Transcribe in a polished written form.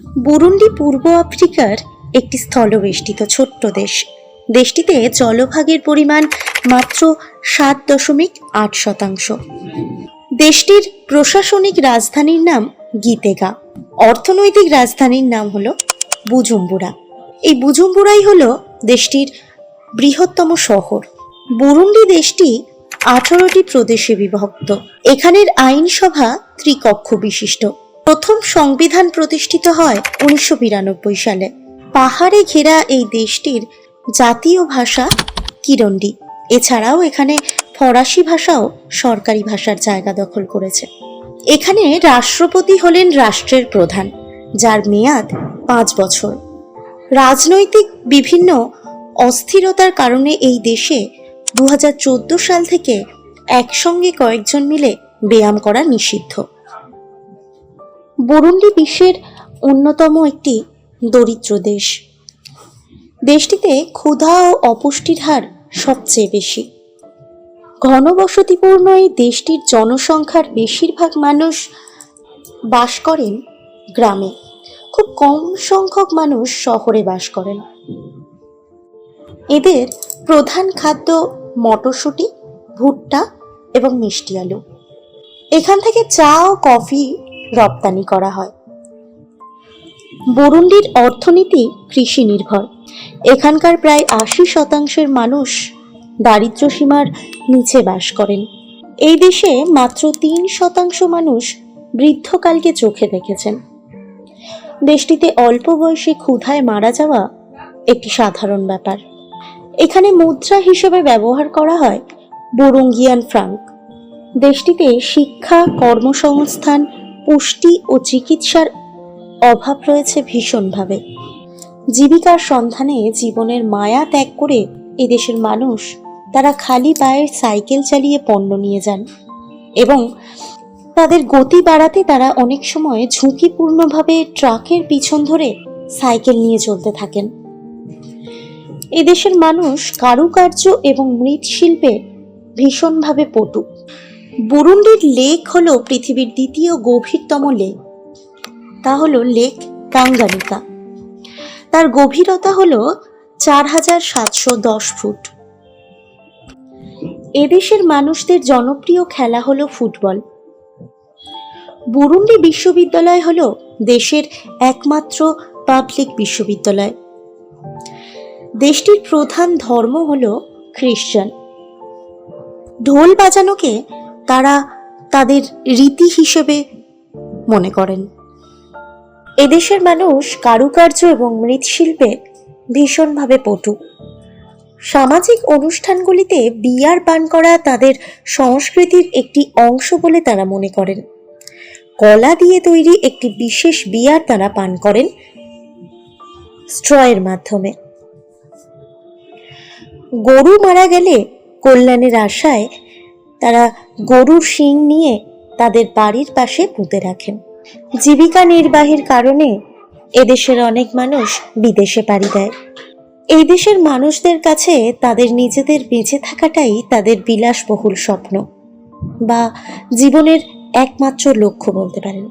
Burundi পূর্ব আফ্রিকার একটি স্থলবেষ্টিত ছোট্ট দেশ। দেশটিতে জলভাগের পরিমাণ মাত্র 7.8%। দেশটির প্রশাসনিক রাজধানীর নাম গিতেগা। অর্থনৈতিক রাজধানীর নাম হলো বুজুম্বুরা। এই বুজুম্বুরাই হলো দেশটির বৃহত্তম শহর। বুরুন্ডি দেশটি 18টি প্রদেশে বিভক্ত। এখানের আইনসভা ত্রিকক্ষ বিশিষ্ট। প্রথম সংবিধান প্রতিষ্ঠিত হয় 1992 সালে। পাহাড়ে ঘেরা এই দেশটির জাতীয় ভাষা কিরন্ডি। এছাড়াও এখানে ফরাসি ভাষাও সরকারি ভাষার জায়গা দখল করেছে। এখানে রাষ্ট্রপতি হলেন রাষ্ট্রের প্রধান, যার মেয়াদ 5 বছর। রাজনৈতিক বিভিন্ন অস্থিরতার কারণে এই দেশে 2014 সাল থেকে একসঙ্গে কয়েকজন মিলে ব্যায়াম করা নিষিদ্ধ। বুরুন্ডি বিশ্বের অন্যতম একটি দরিদ্র দেশ। দেশটিতে ক্ষুধা ও অপুষ্টির হার সবচেয়ে বেশি। ঘনবসতিপূর্ণ এই দেশটির জনসংখ্যার বেশিরভাগ মানুষ বাস করেন গ্রামে। খুব কম সংখ্যক মানুষ শহরে বাস করেন। এদের প্রধান খাদ্য মটরশুঁটি, ভুট্টা এবং মিষ্টি আলু। এখান থেকে চা ও কফি রপ্তানি করা হয়। বুরুন্ডির অর্থনীতি কৃষি নির্ভর। এখানকার প্রায় 80% মানুষ দারিদ্র্য সীমার নিচে বাস করেন। এই দেশে মাত্র 3% মানুষ বৃদ্ধকালকে চোখে দেখেছেন। দেশটিতে অল্প বয়সে ক্ষুধায় মারা যাওয়া একটি সাধারণ ব্যাপার। এখানে মুদ্রা হিসেবে ব্যবহার করা হয় বুরুঙ্গিয়ান ফ্রাঙ্ক। দেশটিতে শিক্ষা, কর্মসংস্থান, পুষ্টি ও চিকিৎসার অভাব রয়েছে ভীষণভাবে। জীবিকার সন্ধানে জীবনের মায়া ত্যাগ করে এদেশের মানুষ তারা খালি পায়ে সাইকেল চালিয়ে পণ্য নিয়ে যান এবং তাদের গতি বাড়াতে তারা অনেক সময় ঝুঁকিপূর্ণভাবে ট্রাকের পিছন ধরে সাইকেল নিয়ে চলতে থাকেন। এদেশের মানুষ কারুকার্য এবং মৃৎশিল্পে ভীষণভাবে পটু। বুরুন্ডির লেক হলো পৃথিবীর দ্বিতীয় গভীরতম লেক। তা হলো লেক টাঙ্গানিকা। তার গভীরতা হলো 4710 ফুট। এদেশের মানুষদের জনপ্রিয় খেলা হলো ফুটবল। বুরুন্ডি বিশ্ববিদ্যালয় হলো দেশের একমাত্র পাবলিক বিশ্ববিদ্যালয়। দেশটির প্রধান ধর্ম হলো খ্রিস্টান। ঢোল বাজানোকে তারা তাদের রীতি হিসেবে মনে করেন। এদেশের মানুষ কারুকার্য এবং মৃৎশিল্পে ভীষণভাবে পটু। সামাজিক অনুষ্ঠানগুলিতে বিয়ার পান করা তাদের সংস্কৃতির একটি অংশ বলে তারা মনে করেন। কলা দিয়ে তৈরি একটি বিশেষ বিয়ার তারা পান করেন স্ট্রয়ের মাধ্যমে। গরু মারা গেলে কল্যাণের আশায় তারা গরুর শিং নিয়ে তাদের বাড়ির পাশে পুঁতে রাখেন। জীবিকা নির্বাহের কারণে এদেশের অনেক মানুষ বিদেশে পাড়ি দেয়। এই দেশের মানুষদের কাছে তাদের নিজেদের বেঁচে থাকাটাই তাদের বিলাসবহুল স্বপ্ন বা জীবনের একমাত্র লক্ষ্য বলতে পারেন।